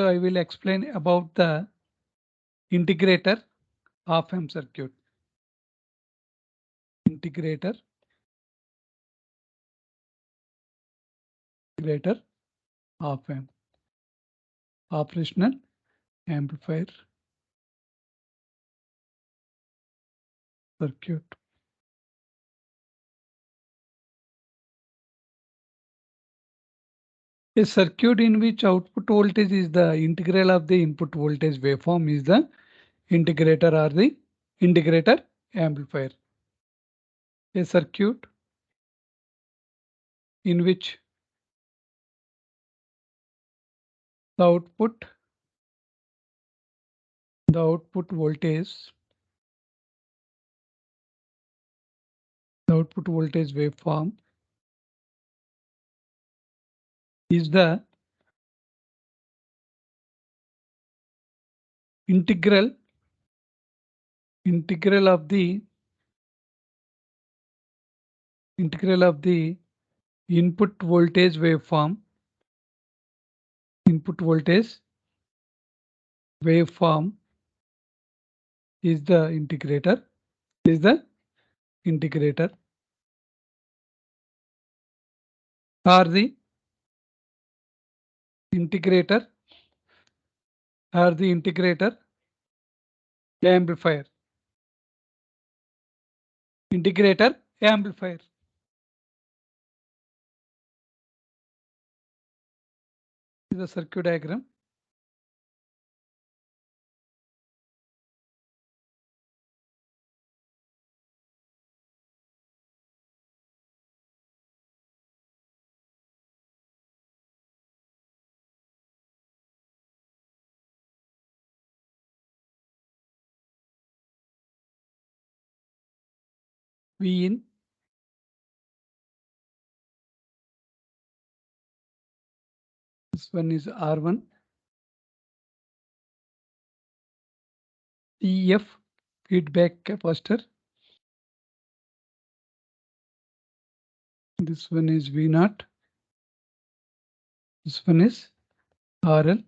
So I will explain about the integrator Opamp circuit. Integrator Opamp operational amplifier circuit. A circuit in which output voltage is the integral of the input voltage waveform is the integrator or the integrator amplifier. A circuit in which the output voltage waveform is the integral of the input voltage waveform is the integrator or the integrator amplifier. Integrator amplifier. This is the circuit diagram. V in, this one is R1, EF feedback capacitor. This one is V0. This one is RL,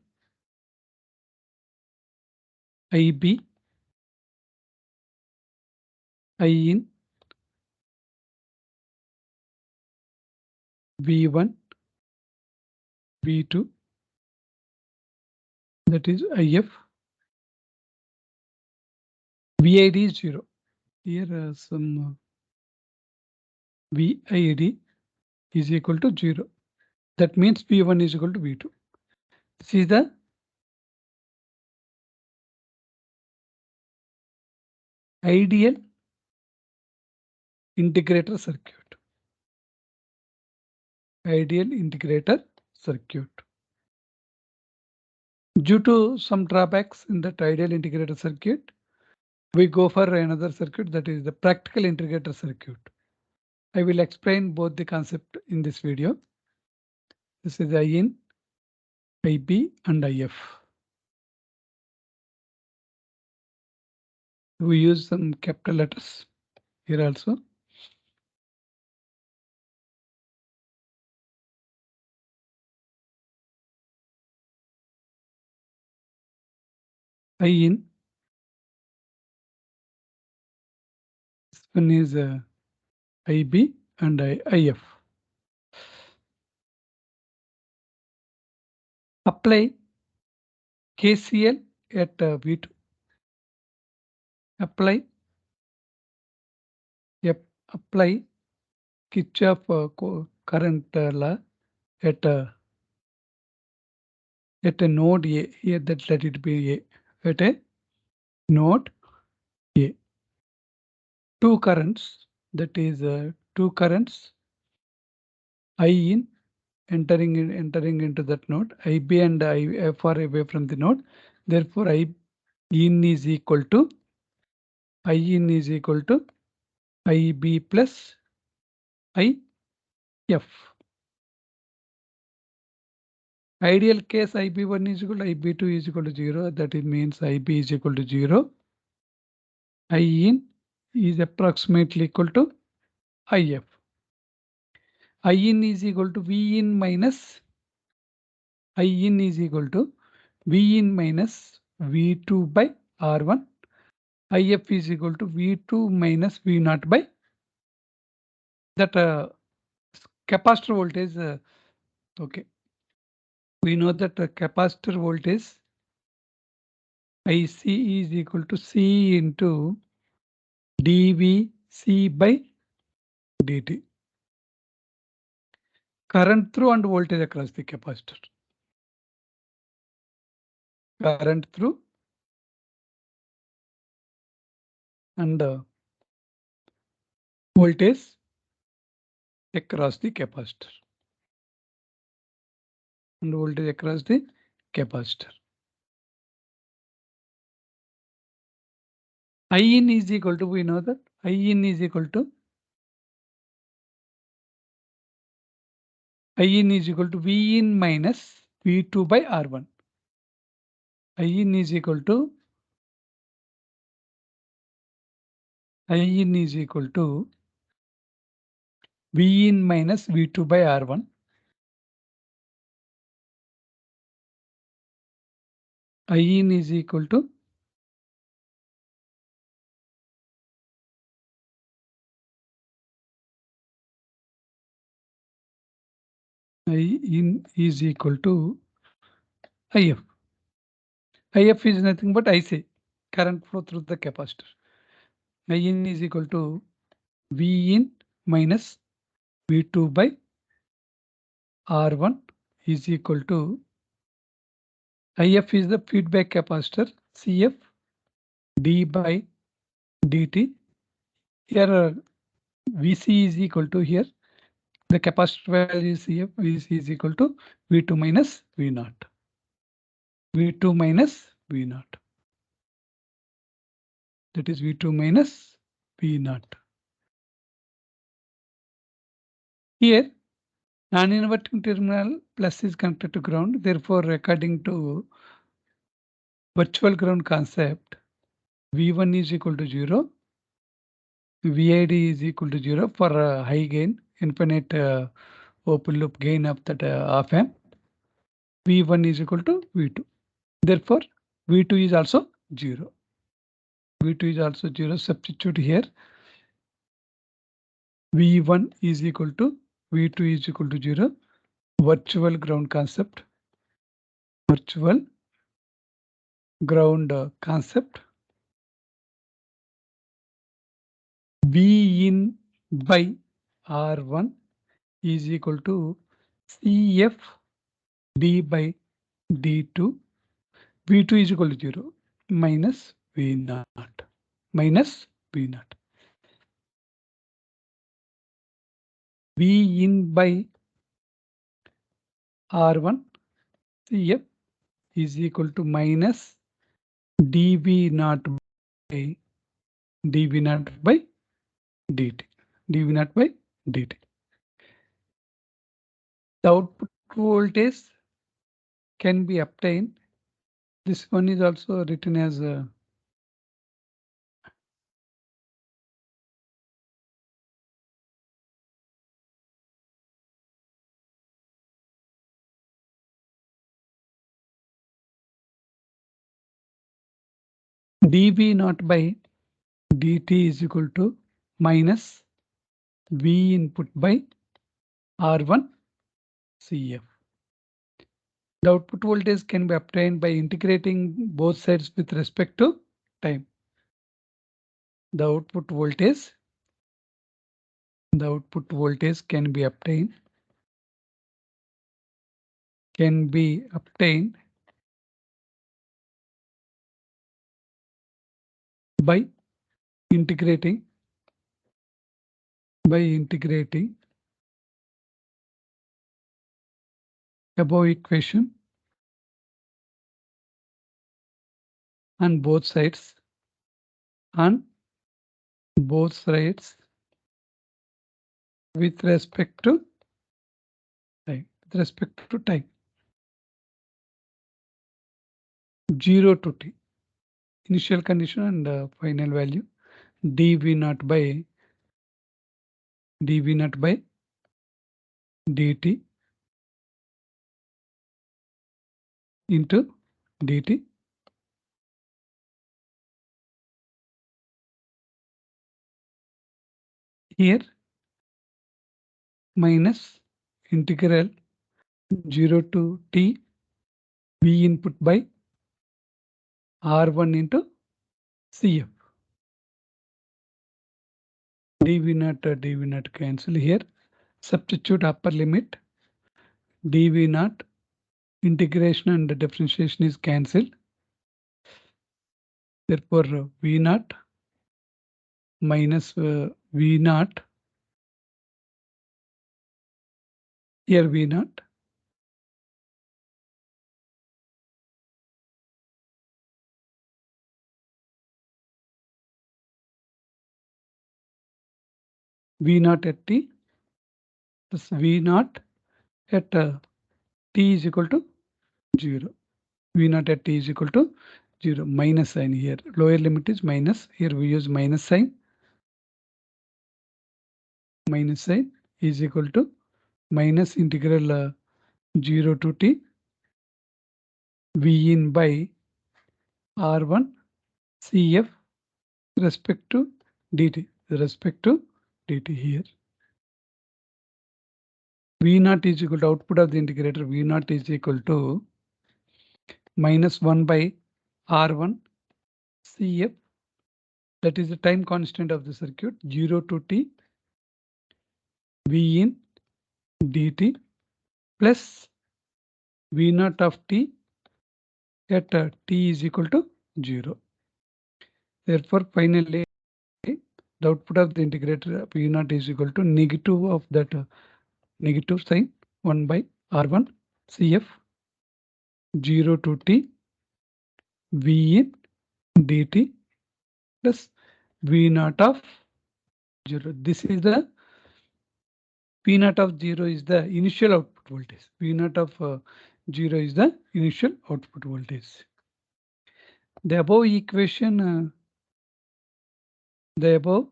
IB, I in, V1, V2, that is IF. VID is 0. Here some VID is equal to 0. That means V1 is equal to V2. This is the ideal integrator circuit. Due to some drawbacks in that ideal integrator circuit, we go for another circuit, that is the practical integrator circuit. I will explain both the concept in this video. This is I in, IB and IF. We use some capital letters here also. I in, this one is IB and IF. Apply KCL at V2. Apply Kirchhoff current law at a node A. Here that let it be A. At a node A. Two currents, that is two currents, I in entering into that node, IB and IF are away from the node. Therefore, I in is equal to IB plus IF. Ideal case, IB1 is equal to IB2 is equal to 0. That it means IB is equal to 0. I in is approximately equal to IF. I in is equal to V in minus I in is equal to V in minus V2 by R1. IF is equal to V2 minus V0 by that capacitor voltage. Okay, we know that capacitor voltage IC is equal to C into dVC by dt. Current through and voltage across the capacitor. Current through and voltage across the capacitor. And voltage across the capacitor. I in is equal to, we know that I in is equal to V in minus V2 by R1. I in is equal to V in minus V2 by R1. I in is equal to I in is equal to IF. IF is nothing but IC, current flow through the capacitor. I in is equal to V in minus V2 by R1 is equal to IF is the feedback capacitor, CF d by dt. Here VC is equal to, here the capacitor value is CF, VC is equal to V2 minus V0. V2 minus V0. That is V2 minus V0. Here non-inverting terminal plus is connected to ground. Therefore, according to virtual ground concept, V1 is equal to 0. VID is equal to 0 for high gain, infinite open loop gain of that op-amp. V1 is equal to V2. Therefore, V2 is also 0. V2 is also 0. Substitute here. V1 is equal to V2 is equal to 0. Virtual ground concept. Virtual ground concept. V in by R1 is equal to CF d by d2. V2 is equal to 0 minus V0 minus V0. V in by R1 CF is equal to minus dV0 by dV0 by dt. dV0 by dt. The output voltage can be obtained. This one is also written as dV0 by dt is equal to minus V input by R1 CF. The output voltage can be obtained by integrating both sides with respect to time. The output voltage can be obtained by integrating above equation on both sides with respect to time. 0 to t. Initial condition and final value dV0 by dt into dt. Here minus integral 0 to t v input by r1 into cf. dv naught cancel here. Substitute upper limit dv naught, integration and differentiation is cancelled. Therefore v naught minus v naught, here v naught v naught at t plus v naught at t is equal to 0. v naught at t is equal to 0. Minus sign here. Lower limit is minus. Here we use minus sign. Minus sign is equal to minus integral 0 to t v in by r1 cf respect to dt. Respect to dt here. v naught is equal to output of the integrator. v naught is equal to minus 1 by r1 cf, that is the time constant of the circuit, 0 to t v in dt plus v naught of t at t is equal to 0. Therefore, finally, the output of the integrator v naught is equal to negative of that negative sign 1 by r1 cf 0 to t v in dt plus v naught of 0. This is the v naught of 0 is the initial output voltage. v naught of 0 is the initial output voltage. The above equation, the above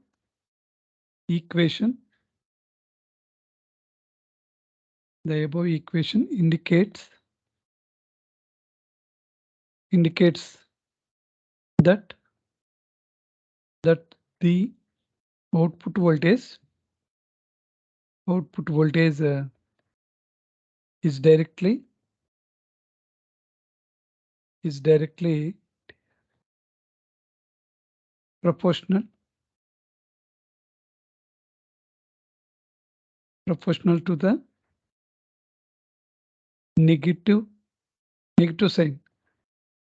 equation indicates that the output voltage is directly proportional to the negative sign,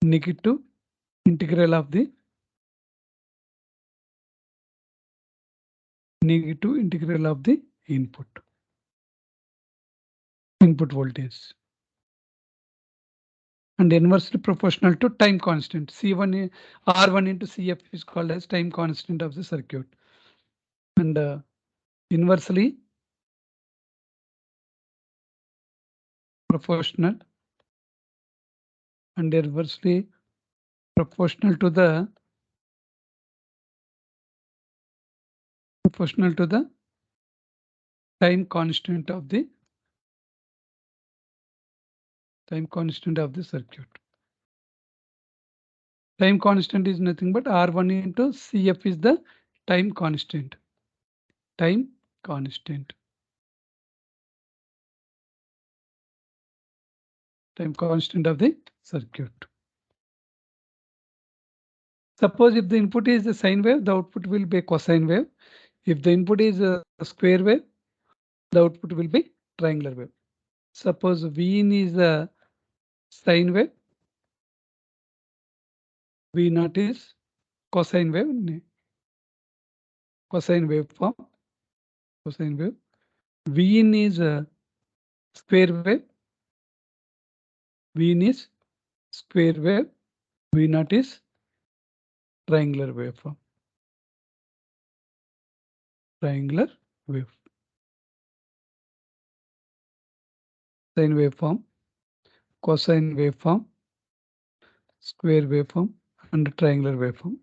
negative integral of the input voltage, and inversely proportional to time constant. C1 R1 into CF is called as time constant of the circuit, and inversely proportional to the time constant of the circuit. Time constant is nothing but R1 into CF is the time constant. Time constant of the circuit. Suppose if the input is a sine wave, the output will be a cosine wave. If the input is a square wave, the output will be triangular wave. Suppose V in is a sine wave, V naught is cosine wave, cosine waveform, cosine wave. V in is a square wave, V in is square wave, V naught is triangular waveform, triangular wave. Sine waveform, cosine waveform, square waveform, and triangular waveform.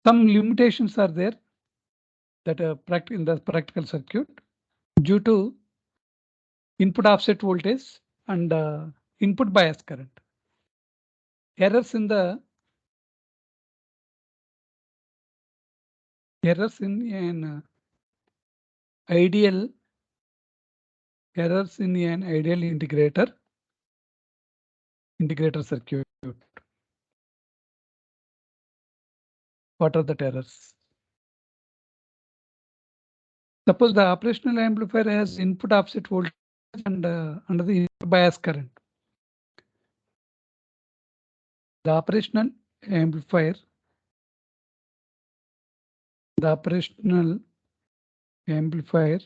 Some limitations are there that in the practical circuit due to input offset voltage and input bias current. Errors in an ideal integrator circuit. What are the errors? Suppose the operational amplifier has input offset voltage and under the input bias current. The operational amplifier the operational amplifier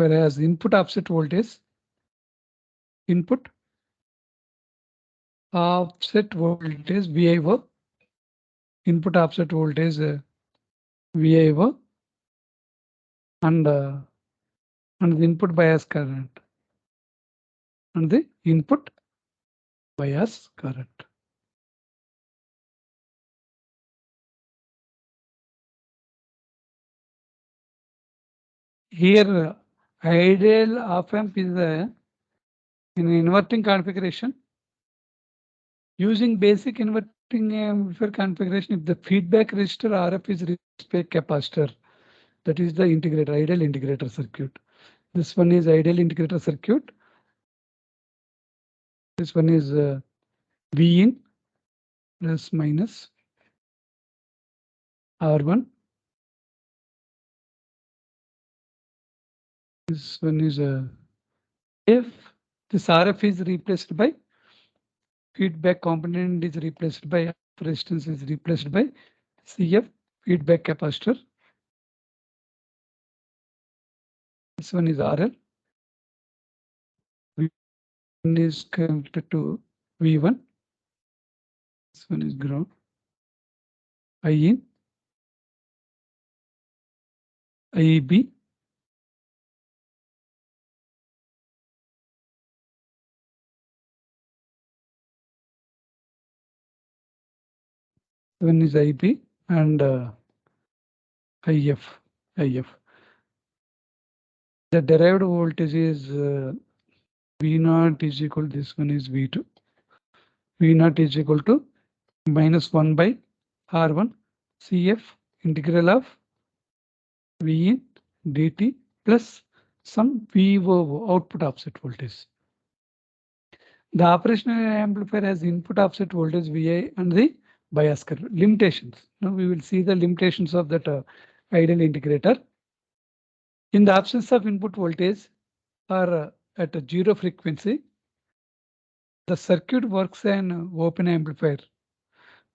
has input offset voltage VIO, input offset voltage VIO, and the input bias current and the input bias current. Here ideal op-amp is in inverting configuration. Using basic inverting amplifier configuration, if the feedback resistor RF is replaced by capacitor, that is the integrator, ideal integrator circuit. This one is ideal integrator circuit. This one is V in plus minus R1. This one is if this RF is replaced by feedback component is replaced by resistance is replaced by CF feedback capacitor. This one is RL. V1 is connected to V1. This one is ground. I in, IB. One is IB and IF. The derived voltage is V0 is equal to this one is V2. V0 is equal to minus 1 by R1 CF integral of V in dt plus some VO output offset voltage. The operational amplifier has input offset voltage VI and the bias curve. Limitations. Now we will see the limitations of that ideal integrator. In the absence of input voltage or at a zero frequency, the circuit works an open amplifier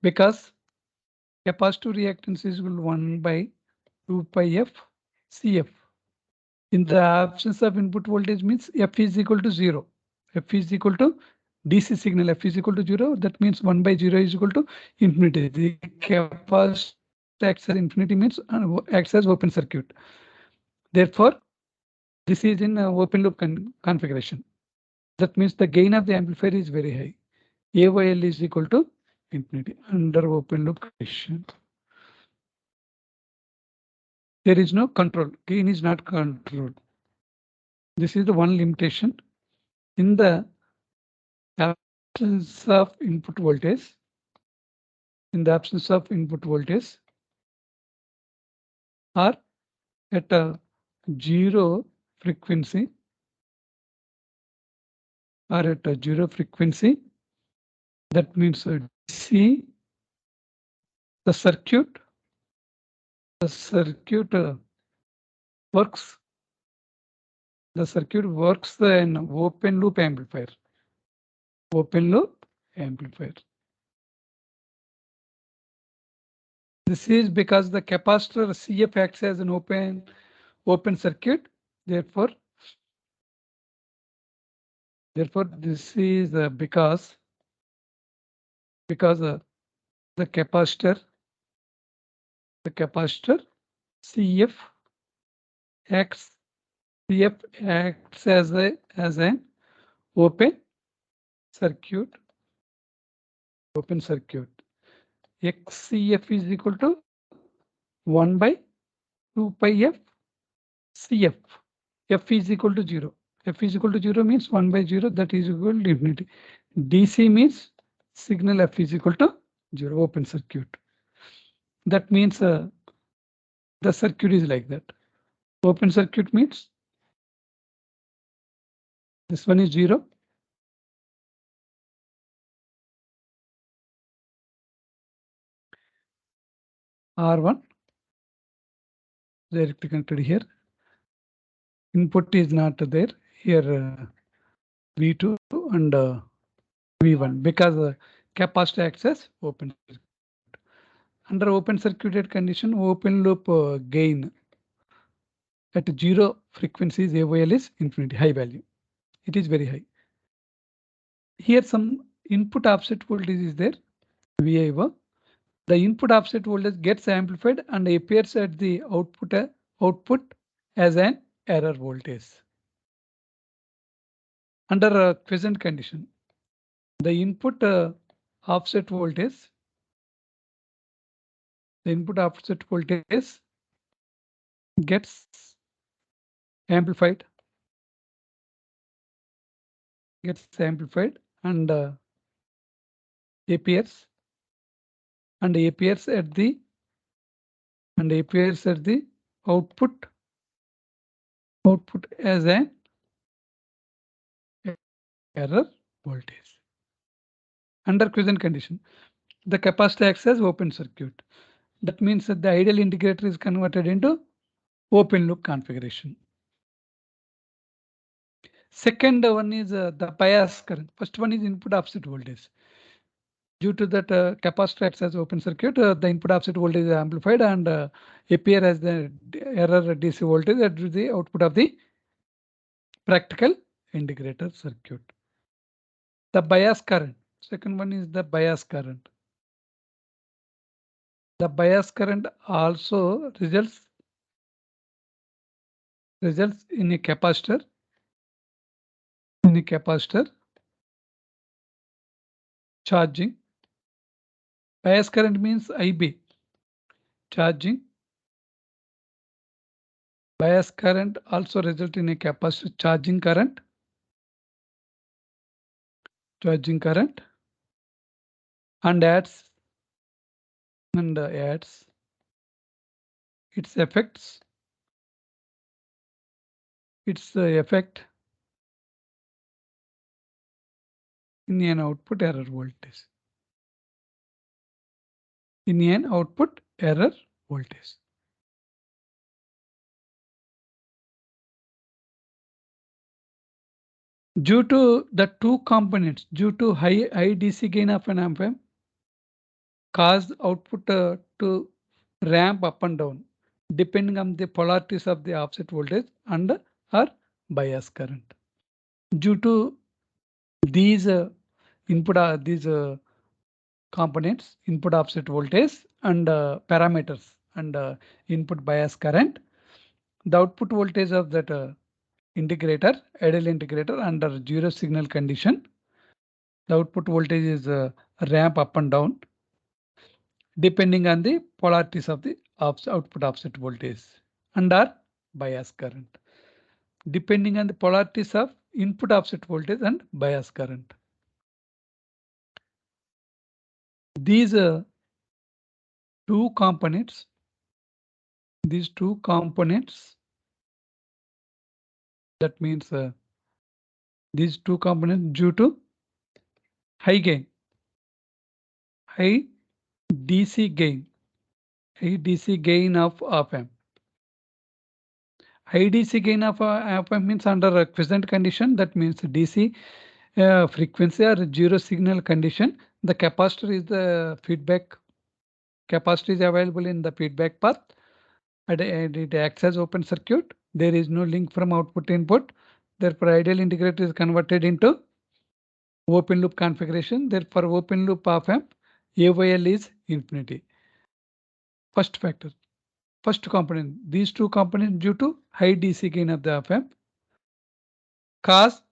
because capacitive reactance is equal to 1 by 2 pi f CF. In the absence of input voltage means F is equal to 0. F is equal to DC signal, F is equal to 0. That means 1 by 0 is equal to infinity. The capacitor acts as infinity means acts as open circuit. Therefore, this is in open loop configuration. That means the gain of the amplifier is very high. AYL is equal to infinity under open loop condition. There is no control. Gain is not controlled. This is the one limitation. In the absence of input voltage, or at a zero frequency, that means DC, the circuit works. The circuit works in open loop amplifier. This is because the capacitor CF acts as an open circuit. Therefore, this is because the capacitor CF acts as an open circuit. XCF is equal to 1 by 2 pi f CF. F is equal to 0. F is equal to 0 means 1 by 0, that is equal to infinity. DC means signal F is equal to 0, open circuit. That means the circuit is like that. Open circuit means this one is 0. R1 directly connected here. Input is not there here. V2 and V1 because capacitor acts as open circuit. Under open circuited condition, open loop gain at 0 frequencies AOL is infinity, high value. It is very high. Here some input offset voltage is there, VIO. The input offset voltage gets amplified and appears at the output as an error voltage. Under quiescent condition, the input offset voltage, gets amplified, and appears at the output as an error voltage. Under quiescent condition, the capacitor acts as open circuit. That means that the ideal integrator is converted into open loop configuration. Second one is the bias current. First one is input offset voltage. Due to that capacitor acts as open circuit, the input offset voltage is amplified and appear as the error DC voltage at the output of the practical integrator circuit. The bias current. Second one is the bias current. The bias current also results in a capacitor charging. Bias current means IB charging. Bias current also results in a capacitor charging current and adds its effect in an output error voltage. Due to the two components, due to high DC gain of an amp amp, cause output to ramp up and down depending on the polarities of the offset voltage and or bias current. Due to these components, input offset voltage and parameters and input bias current, the output voltage of that ideal integrator under zero signal condition, the output voltage is ramp up and down depending on the polarities of the output offset voltage and our bias current, depending on the polarities of input offset voltage and bias current. These two components, that means these two components due to high DC gain of op-amp. High DC gain of op-amp means under a quiescent condition, that means DC frequency or zero signal condition. The capacitor is the feedback. Capacitor is available in the feedback path and it acts as open circuit. There is no link from output to input. Therefore, ideal integrator is converted into open loop configuration. Therefore, open loop op-amp AOL is infinity. First factor. First component, these two components due to high DC gain of the op-amp cause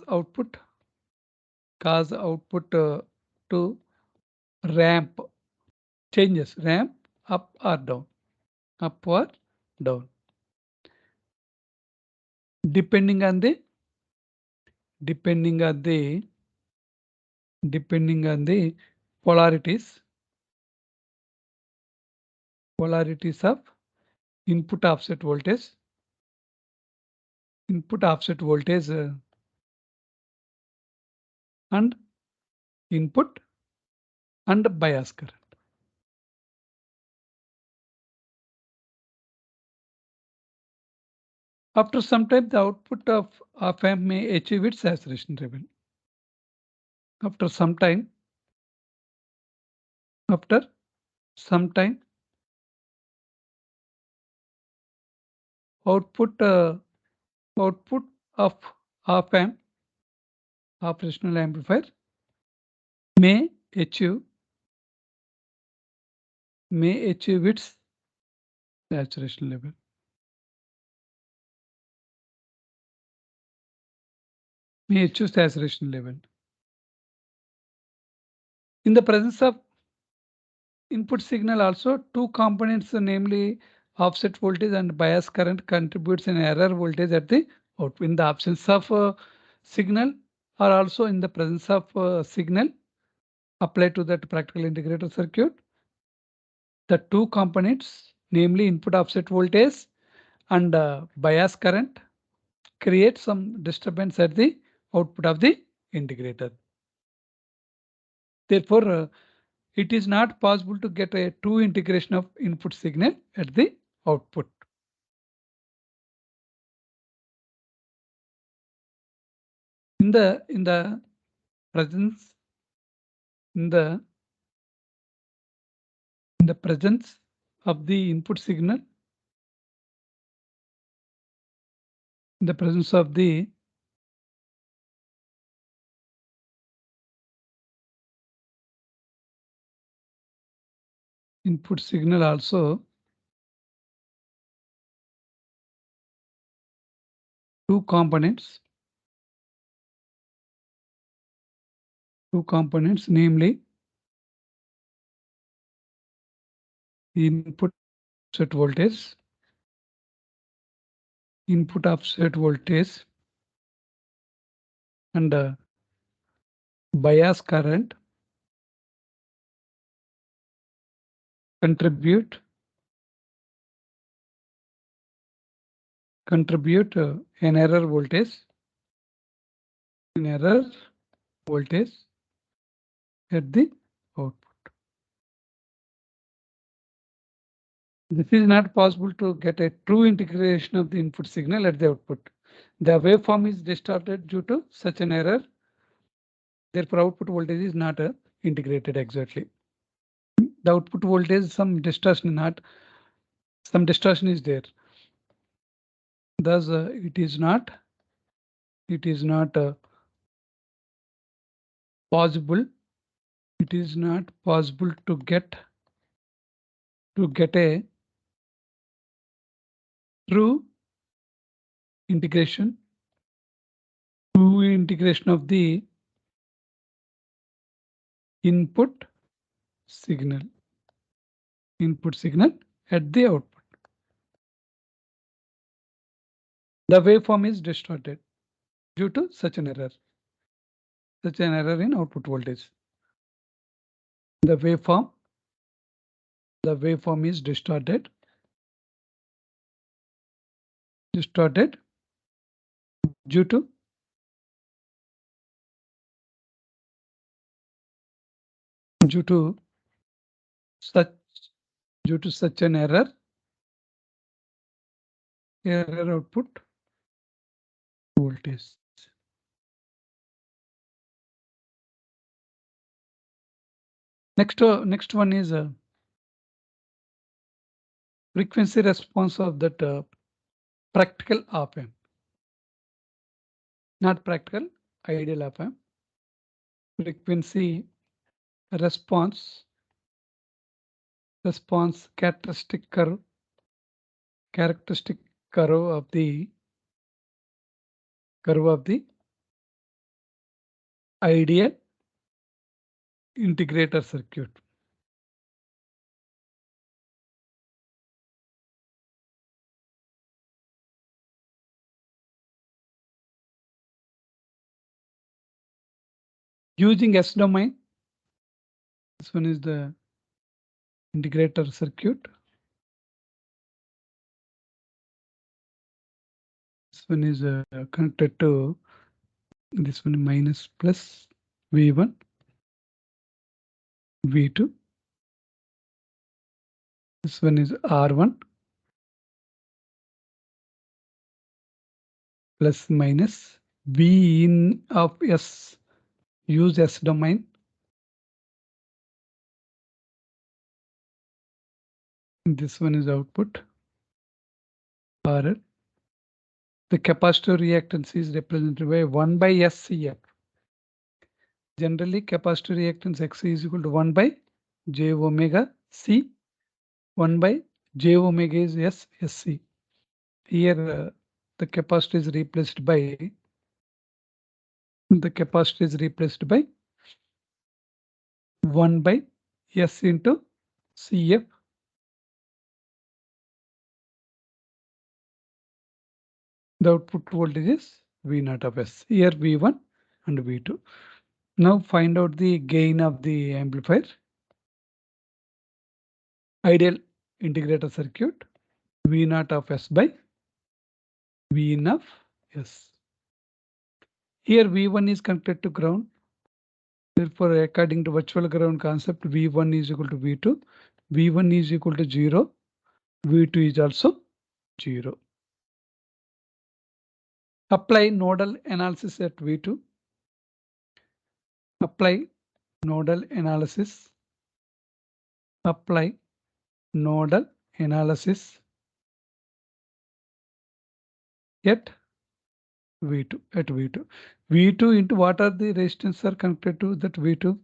output to ramp up or down. up or down, depending on the depending on the depending on the polarities of input offset voltage, and input and bias current. After some time, the output of op-amp may achieve its saturation level. After some time, after some time, output output of op-amp operational amplifier may achieve its saturation level. May achieve saturation level. In the presence of input signal, also two components, namely offset voltage and bias current, contributes an error voltage at the output. In the absence of signal, or also in the presence of signal applied to that practical integrator circuit, the two components, namely input offset voltage and bias current, create some disturbance at the output of the integrator. Therefore, it is not possible to get a true integration of input signal at the output. In the presence in the presence of the input signal, in the presence of the input signal, also two components, namely input offset voltage, and bias current, contribute an error voltage at the output. This is not possible to get a true integration of the input signal at the output. The waveform is distorted due to such an error. Therefore, output voltage is not integrated exactly. The output voltage, some distortion is there. Thus, it is not possible. It is not possible to get a true integration of the input signal at the output. The waveform is distorted due to such an error in output voltage. The waveform is distorted due to such an error output voltage. Next one is frequency response of that practical op-amp, not practical, ideal op-amp. Frequency response characteristic curve of the ideal integrator circuit. Using S domain, this one is the integrator circuit. This one is connected to this one minus plus V1, V2. This one is R1 plus minus V in of S. Use S domain. This one is output RL. The capacitor reactance is represented by 1 by SCF. Generally, capacitor reactance Xc is equal to 1 by J omega C. 1 by J omega is S SC. Here, the capacitor is replaced by 1 by S into CF. The output voltage is V naught of S. Here V1 and V2. Now find out the gain of the amplifier. Ideal integrator circuit. V naught of S by V in of S. Here V1 is connected to ground. Therefore, according to virtual ground concept, V1 is equal to V2. V1 is equal to 0. V2 is also 0. Apply nodal analysis at V2. Apply nodal analysis. Apply nodal analysis at V2. V2 into what are the resistance are connected to that V2?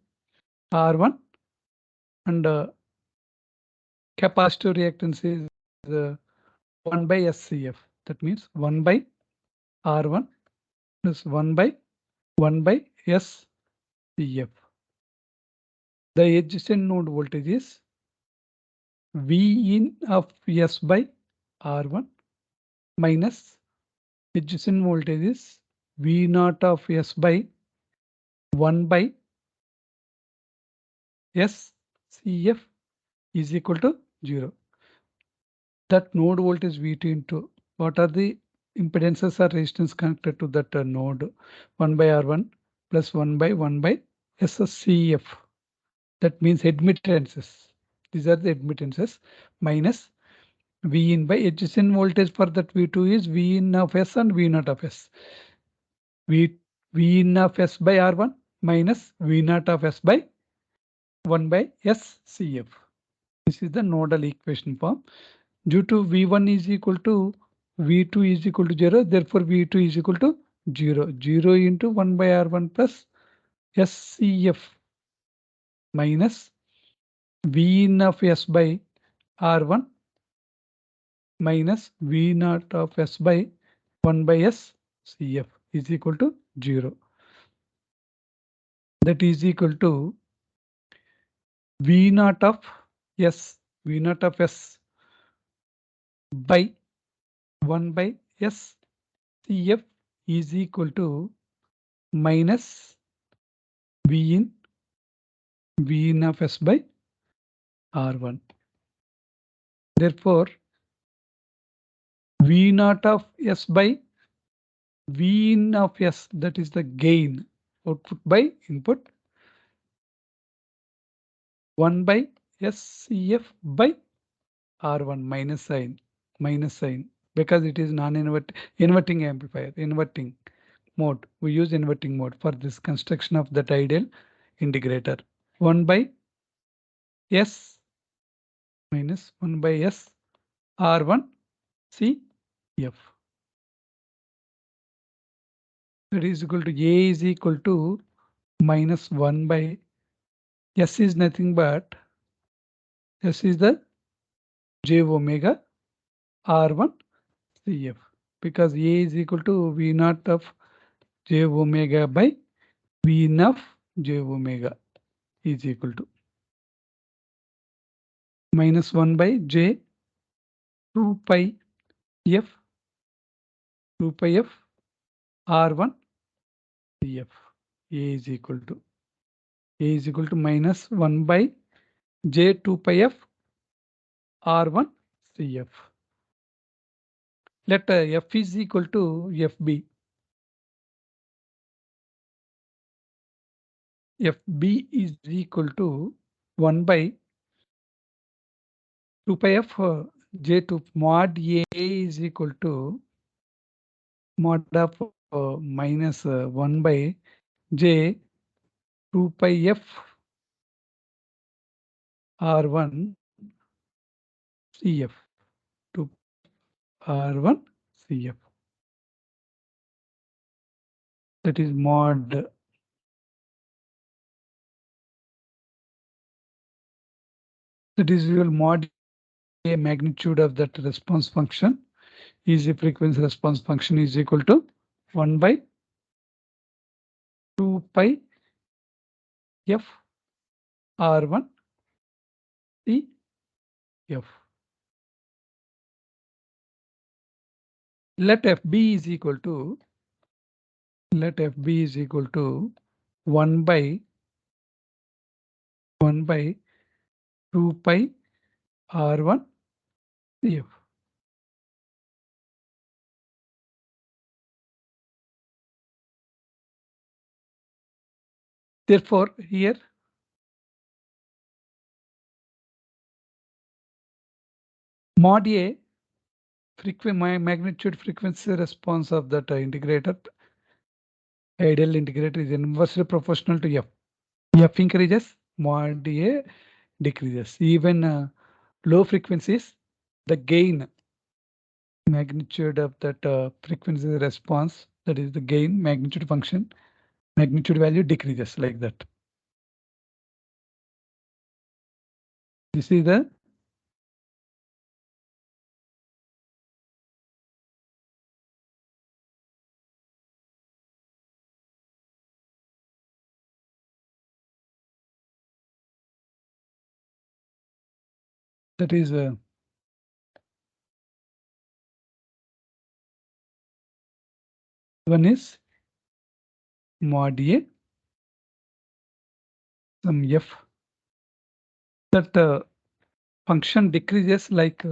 R1 and capacitor reactance is 1 by SCF. That means 1 by R1 plus 1 by SCF. The adjacent node voltage is V in of S by R1 minus adjacent voltage is V naught of S by 1 by SCF is equal to 0. That node voltage V2 into what are the impedances or resistance connected to that node? 1 by R1 plus 1 by SCF. That means admittances. These are the admittances minus V in by adjacent voltage for that V2 is V in of S and V naught of S. V in of S by R1 minus V naught of S by 1 by SCF. This is the nodal equation form. Due to V1 is equal to V2 is equal to 0, therefore V2 is equal to 0. 0 into 1 by R1 plus SCF minus V in of S by R1 minus V naught of S by 1 by SCF is equal to 0. That is equal to V naught of S by 1 by SCF is equal to minus V in of S by R1. Therefore, V naught of S by V in of S, that is the gain, output by input, 1 by SCF by R1 minus sign, because it is inverting amplifier, inverting mode. We use inverting mode for this construction of that ideal integrator. 1 by S minus 1 by S R1 CF. That is equal to A is equal to minus 1 by S is nothing but S is the J omega R1 CF, because A is equal to V naught of J omega by V in of J omega is equal to minus 1 by J 2 pi F R1 CF. A is equal to A is equal to minus 1 by J 2 pi F R1 CF. Let F is equal to FB. FB is equal to 1 by 2 pi F J2 mod A is equal to mod of minus 1 by J 2 pi F R1 CF. 2 R1 CF. That is mod. That is your mod A magnitude of that response function is the frequency response function is equal to 1 by 2 pi F R1 CF. Let FB is equal to 1 by 2 pi R1 CF. Therefore, here mod A magnitude frequency response of that integrator, ideal integrator, is inversely proportional to F. F increases, mod A decreases. Even low frequencies, the gain magnitude of that frequency response, that is the gain magnitude function, magnitude value decreases like that. This is the that is one is mod A some F. That function decreases like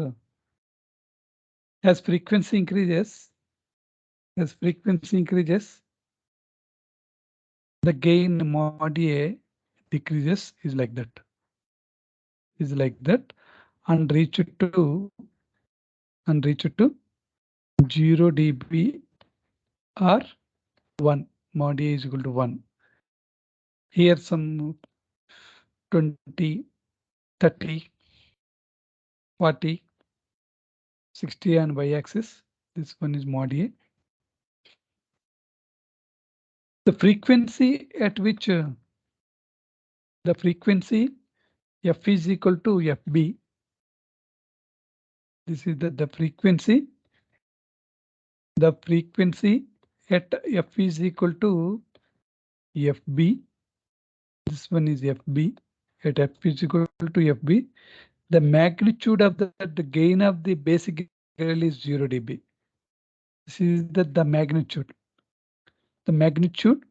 as frequency increases, the gain mod A decreases is like that. And reach to 0 dB or 1. Mod A is equal to 1. Here some 20, 30, 40, 60 on y-axis. This one is mod A. The frequency at which the frequency F is equal to FB. This is the frequency. The frequency at F is equal to FB. This one is FB. At F is equal to FB. The magnitude of the gain of the basic integral is 0 dB. This is the magnitude. The magnitude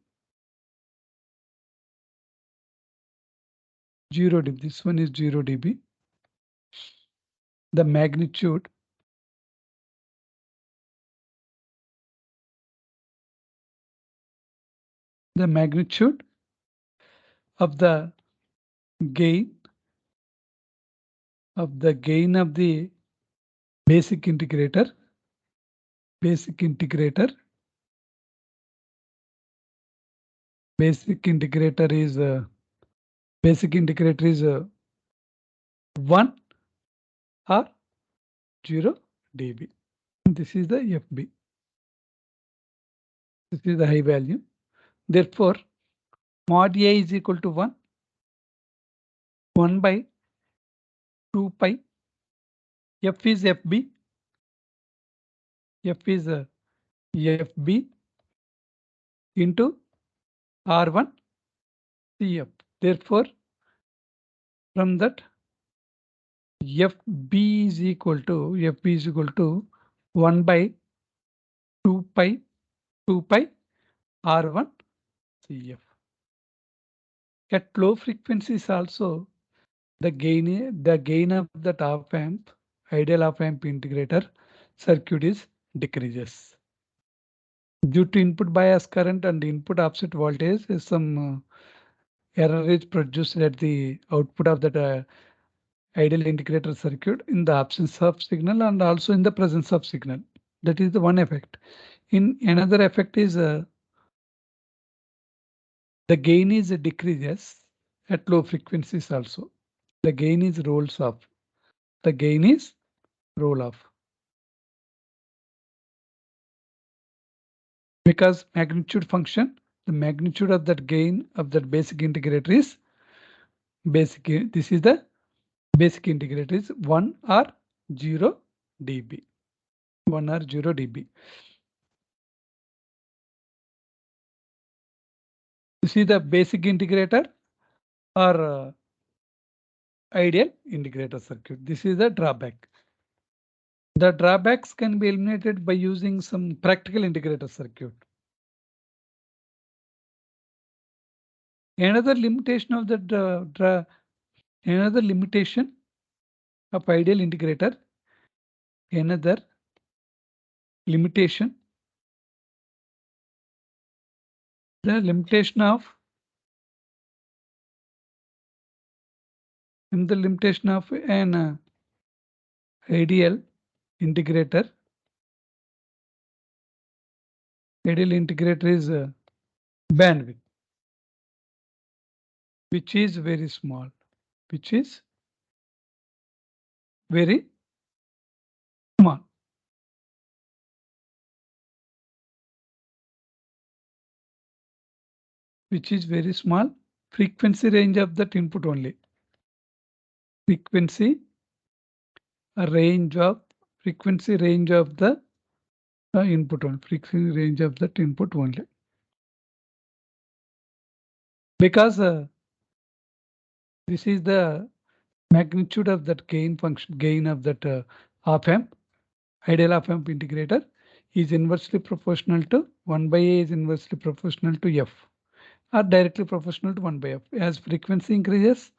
0 dB. This one is 0 dB. The magnitude of the gain of the basic integrator. Basic integrator is 1 or 0 dB. This is the FB. This is the high value. Therefore, mod A is equal to 1 by 2 pi. F is FB. F is FB into R1 CF. Therefore, from that FB is equal to 1 by 2 pi R1 CF. At low frequencies also, the gain of that op amp, ideal op amp integrator circuit is decreases. Due to input bias current and input offset voltage, some error is produced at the output of that ideal integrator circuit in the absence of signal and also in the presence of signal. That is the one effect. In another effect is the gain is decreases at low frequencies also. The gain is rolls off. The gain is roll off. Because magnitude function, the magnitude of that gain of that basic integrator is basic. This is the basic integrator is 1 or 0 dB. 1 or 0 dB. You see the basic integrator or ideal integrator circuit. This is the drawback. The drawbacks can be eliminated by using some practical integrator circuit. Another limitation of the another limitation of ideal integrator, another limitation, the limitation of an ideal integrator. Ideal integrator is bandwidth, which is very small, which is very small. Which is very small. Frequency range of that input only. Frequency range of the input only. Frequency range of that input only. Because this is the magnitude of that gain of that op amp, ideal op amp integrator is inversely proportional to 1 by A is inversely proportional to F or directly proportional to 1 by F. As frequency increases,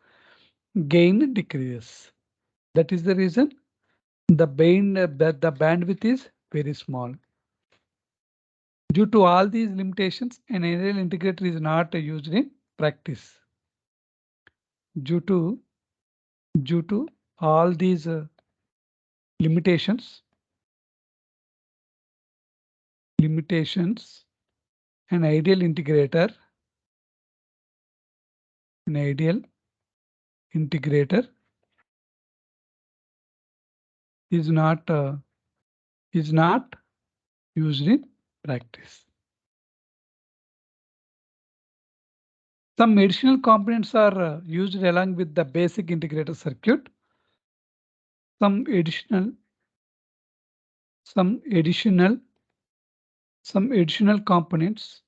gain decreases. That is the reason the bandwidth is very small. Due to all these limitations, an ideal integrator is not used in practice. Due to all these limitations, an ideal integrator is not used in practice. Some additional components are used along with the basic integrator circuit. Some additional components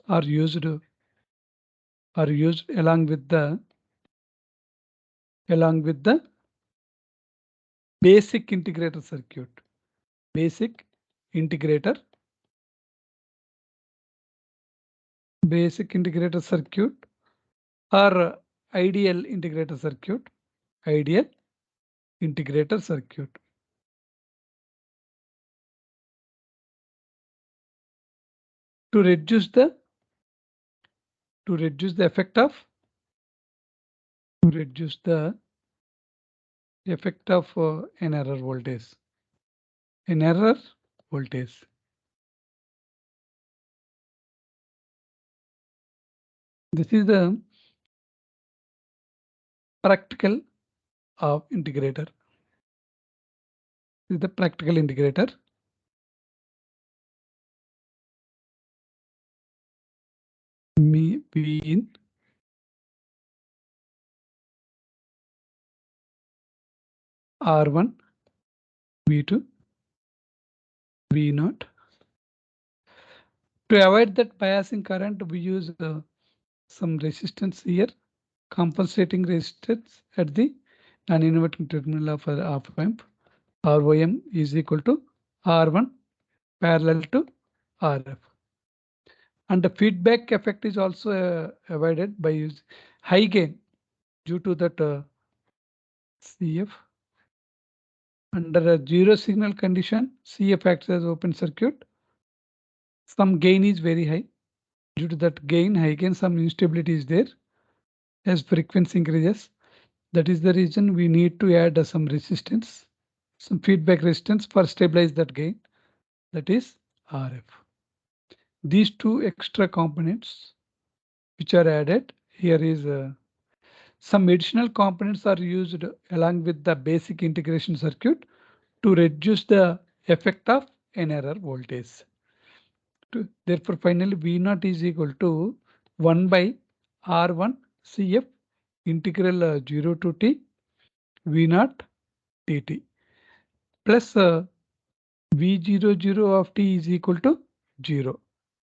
are used along with the basic integrator circuit. Basic integrator circuit or ideal integrator circuit. Ideal integrator circuit. To reduce the effect of an error voltage. This is the practical of integrator. This is the practical integrator. V in R1, V2, V0. To avoid that biasing current, we use some resistance here, compensating resistance at the non-inverting terminal of our op amp. ROM is equal to R1 parallel to RF. And the feedback effect is also avoided by use high gain due to that CF. Under a zero signal condition, CF acts as open circuit. Some gain is very high. Due to that gain, high gain, some instability is there as frequency increases. That is the reason we need to add some resistance, some feedback resistance for stabilize that gain. That is RF. These two extra components which are added here is some additional components are used along with the basic integration circuit to reduce the effect of an error voltage. Therefore, finally, V0 is equal to 1 by R1 CF integral 0 to T V0 dt plus V00 of T is equal to 0.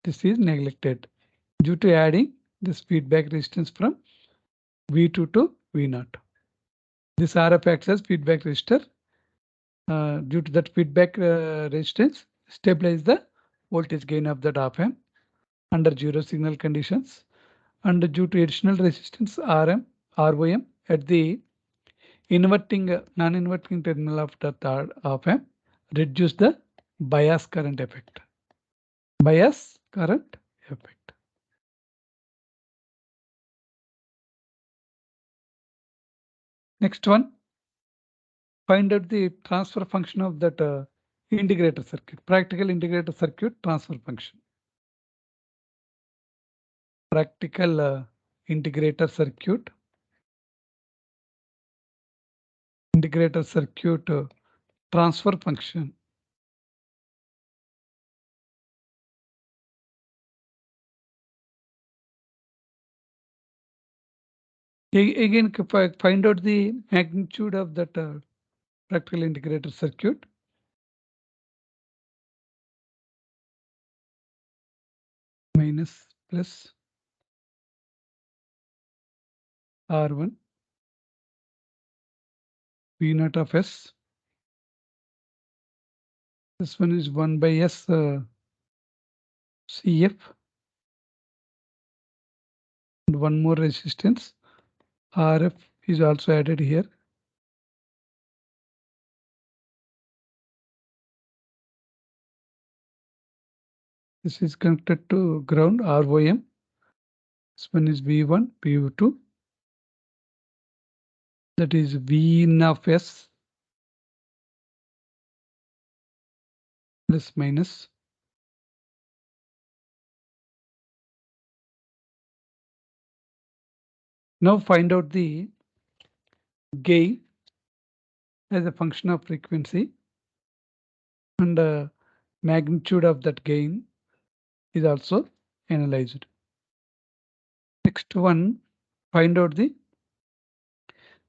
This is neglected due to adding this feedback resistance from V2 to V0. This RF acts as feedback resistor. Due to that feedback resistance, stabilize the voltage gain of that op-amp under zero signal conditions. And due to additional resistance ROM at the inverting non-inverting terminal of the third op-amp, reduce the bias current effect. Bias current effect. Next one, find out the transfer function of that integrator circuit, practical integrator circuit transfer function. Practical integrator circuit transfer function. Again, find out the magnitude of that practical integrator circuit. Minus plus R1 V0 of S. This one is 1 by S CF. And one more resistance. RF is also added here. This is connected to ground ROM. This one is V1, V2. That is V in of S plus minus. Now find out the gain as a function of frequency, and magnitude of that gain is also analyzed. Next one, find out the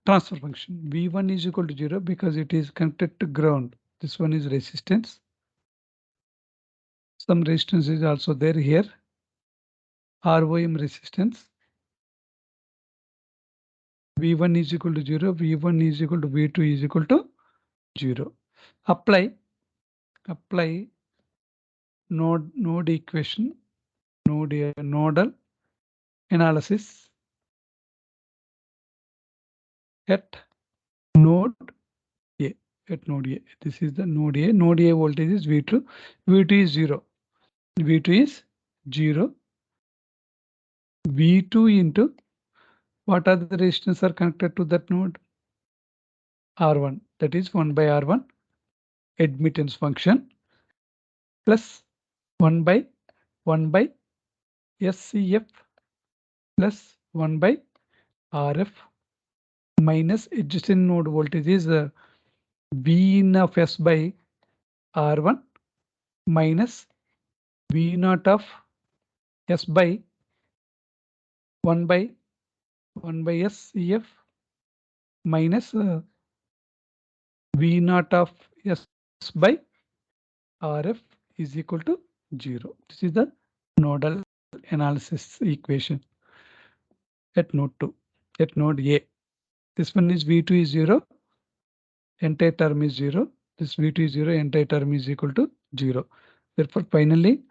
transfer function. V1 is equal to 0 because it is connected to ground. This one is resistance. Some resistance is also there here. ROM resistance. V1 is equal to 0. V1 is equal to V2 is equal to 0. Apply node equation, nodal analysis at node A. At node A. This is the node A. Node A voltage is V2. V2 is 0. V2 is 0. V2 into what are the resistance are connected to that node? R1. That is 1 by R1 admittance function plus 1 by SCF plus 1 by RF minus adjacent node voltage is V in of S by R1 minus V naught of S by 1 by SCF minus V naught of S by RF is equal to 0. This is the nodal analysis equation at node 2, at node A. This one is V2 is 0, entire term is 0. This V2 is 0, entire term is equal to 0. Therefore, finally,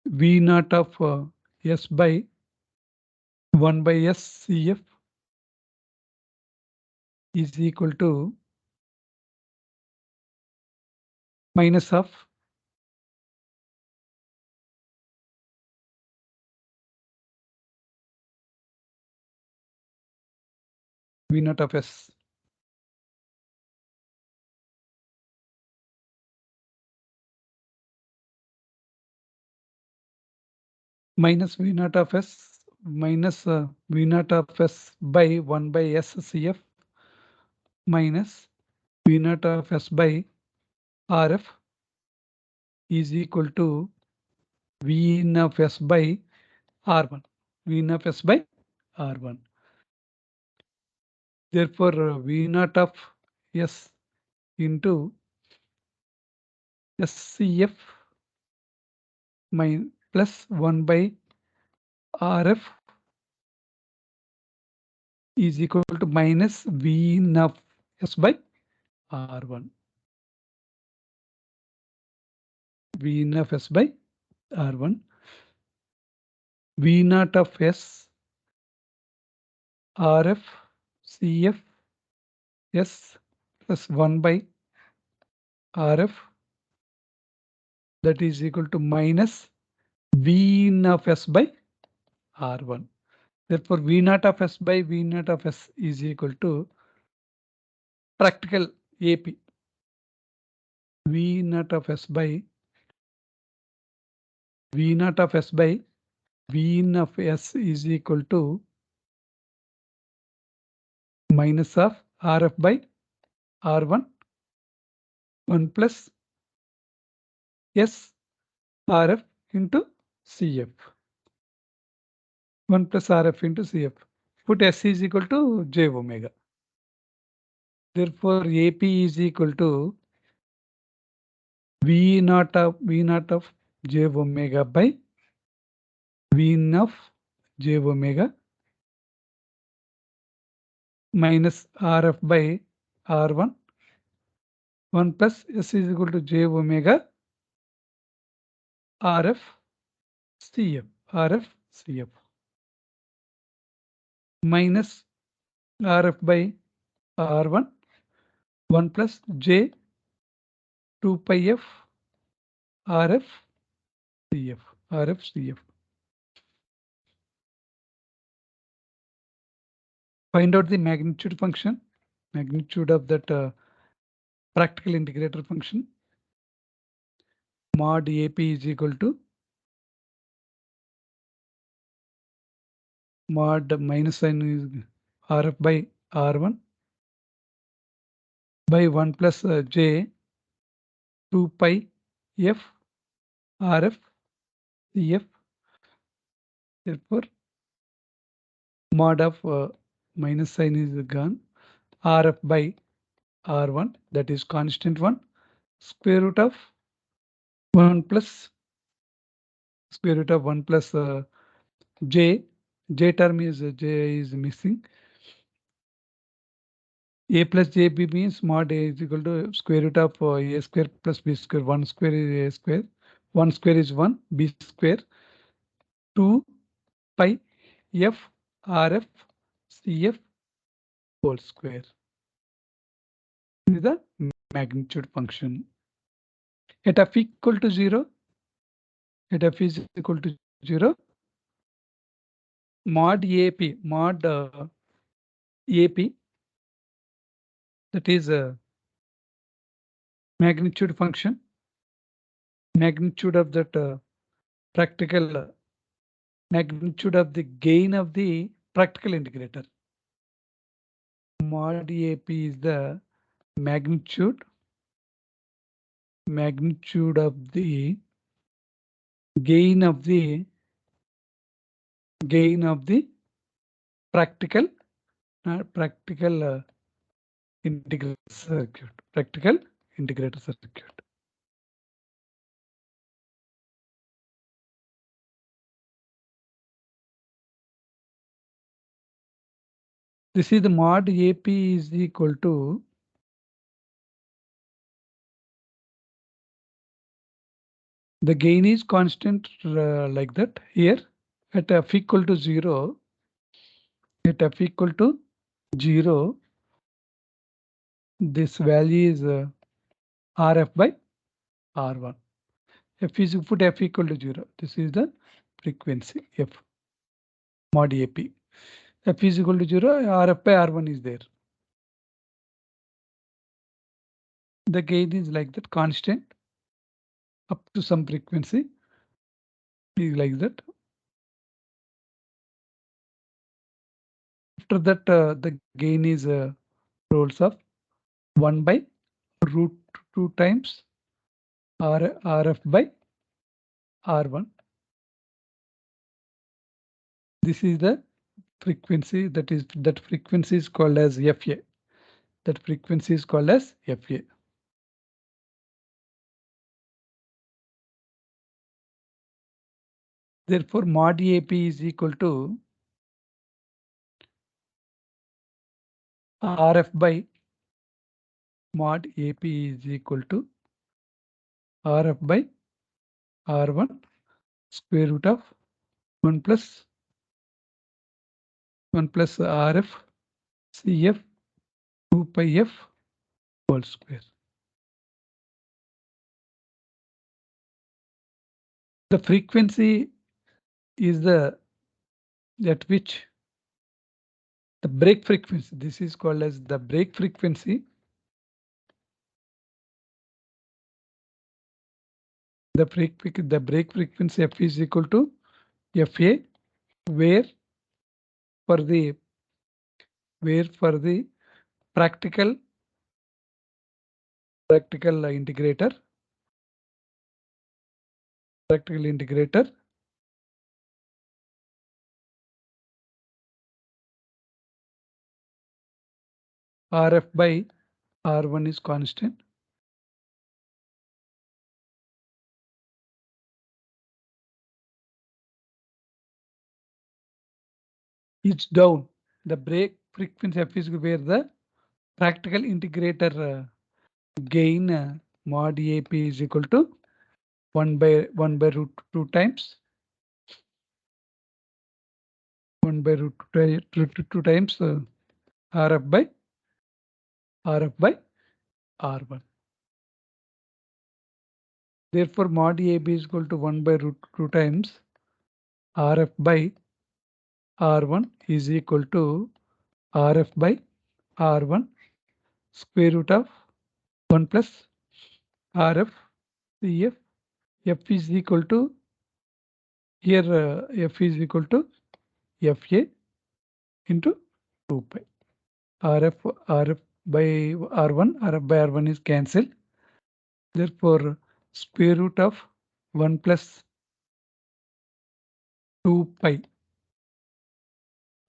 V naught of S by 1 by S CF is equal to minus of V naught of S. Minus V naught of S minus V naught of S by 1 by S CF minus V naught of S by RF is equal to V in of S by R1. V in of S by R1. Therefore, V naught of S into SCF plus 1 by RF is equal to minus V in of S by R1. V in of S by R1. V naught of S RF CF S plus 1 by RF, that is equal to minus V in of S by R1. Therefore, V naught of S by V naught of S is equal to practical AP. V naught of S by V naught of S by V in of S is equal to minus of RF by R1 1 plus S RF into CF. 1 plus RF into CF. Put S is equal to J omega. Therefore, AP is equal to V naught of J omega by V in of J omega minus RF by R1 1 plus S is equal to J omega RF CF minus RF by R1 1 plus J 2 pi F RF CF. Find out the magnitude function, magnitude of that practical integrator function. Mod AP is equal to mod minus sign is RF by R1 by 1 plus J 2 pi F RF CF. Therefore, mod of minus sign is gone. RF by R1, that is constant one, square root of 1 plus square root of 1 plus J. J term is J is missing. A plus JB means mod A is equal to square root of A square plus B square. 1 square is A square. 1 square is 1. B square. 2 pi F RF CF whole square. This is the magnitude function. At f equal to 0, at f is equal to 0, mod AP, that is a magnitude function, magnitude of that practical magnitude of the gain of the practical integrator. Mod AP is the magnitude of the gain of the practical integrator circuit. Practical integrator circuit. This is the mod AP is equal to The gain is constant like that. Here at f equal to 0, at f equal to 0, this value is Rf by R1. F is put f equal to 0. This is the frequency f mod AP. F is equal to 0, Rf by R1 is there. The gain is like that, constant up to some frequency is like that. After that, the gain is rolls of 1 by root 2 times Rf by R1. This is the frequency, that frequency is called as FA. That frequency is called as FA. Therefore, mod AP is equal to Rf by mod AP is equal to Rf by R1 square root of 1 plus Rf Cf 2 pi f whole square. The frequency is the at which the break frequency. This is called as the break frequency. The break frequency f is equal to fa, where for the practical integrator Rf by R1 is constant. It's down. The break frequency f is where the practical integrator gain mod AP is equal to 1 by root 2 times 1 by root 2 times Rf by R1. Therefore, mod AB is equal to 1 by root 2 times Rf by R1 is equal to Rf by R1 square root of 1 plus Rf Cf. F is equal to here F is equal to Fa into 2 pi. Rf by R1 is cancelled. Therefore, square root of 1 plus 2 pi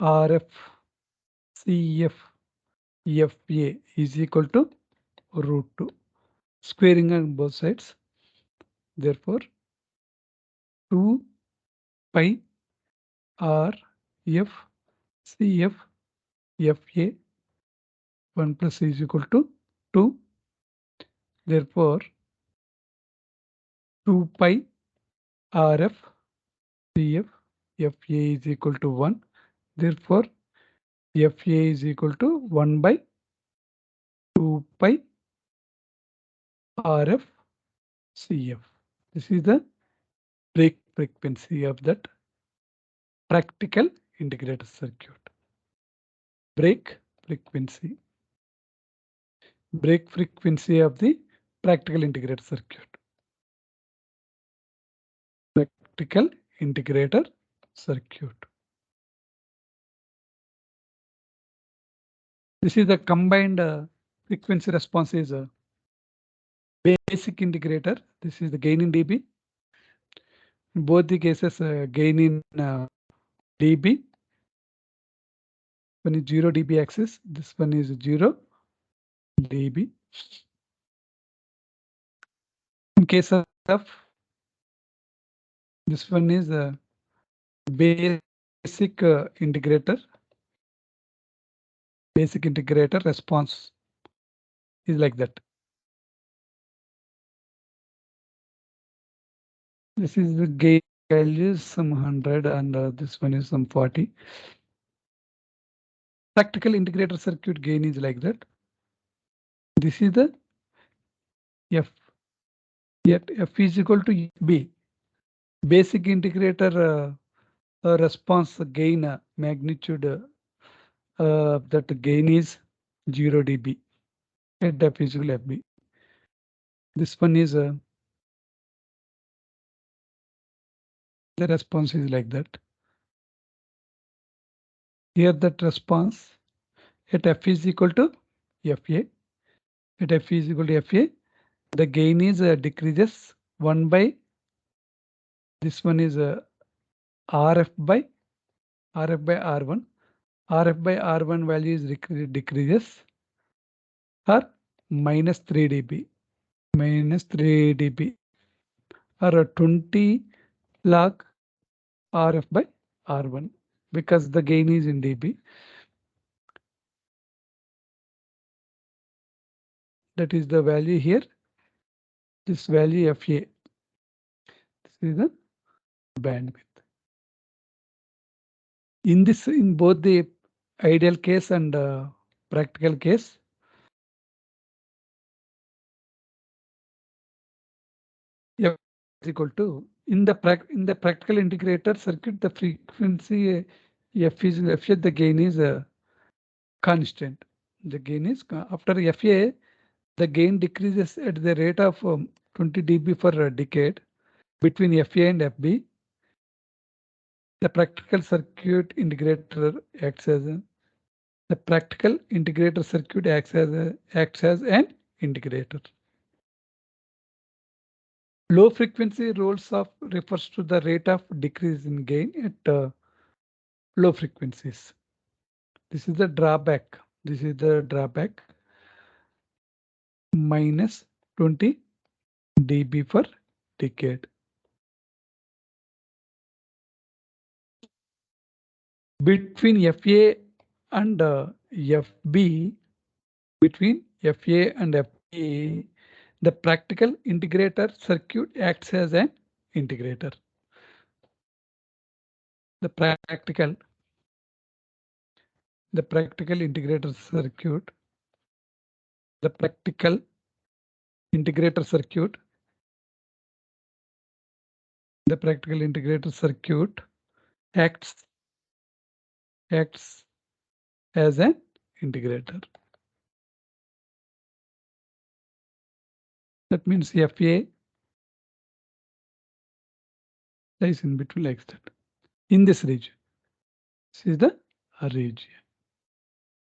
Rf Cf Fa is equal to root 2. Squaring on both sides. Therefore, 2 pi R F Cf Fa 1 plus is equal to 2. Therefore, 2 pi Rf Cf Fa is equal to 1. Therefore, Fa is equal to 1 by 2 pi Rf Cf. This is the break frequency of that practical integrated circuit. Break frequency of the practical integrated circuit. Practical integrator circuit. This is the combined frequency response is a basic integrator. This is the gain in dB. In both the cases, gain in dB. One is 0 dB axis. This one is 0 dB. In case of this one is a basic integrator. Basic integrator response is like that. This is the gain values some 100 and this one is some 40. Practical integrator circuit gain is like that. This is the F. Yet F is equal to B. Basic integrator response gain magnitude that gain is 0 dB. At F is equal to FB. This one is the response is like that. Here that response at F is equal to FA. At F is equal to FA, the gain is decreases 1 by this one is RF by R1. RF by R1 value is decreases or minus 3 dB. Minus 3 dB or 20 log RF by R1 because the gain is in dB. That is the value here. This value FA. This is the bandwidth. In both the ideal case and practical case, F is equal to in the practical integrator circuit, the frequency F is FA, the gain is constant. The gain is after FA, the gain decreases at the rate of 20 dB for a decade between FA and FB. The practical circuit integrator acts as the practical integrator circuit acts as an integrator. Low frequency rolls off refers to the rate of decrease in gain at low frequencies. This is the drawback. This is the drawback. Minus 20 dB per decade. Between FA and FB, between FA and FB, the practical integrator circuit acts as an integrator. The practical integrator circuit, the practical integrator circuit, the practical integrator circuit acts as an integrator. That means FA lies in between like that. In this region, this is the region.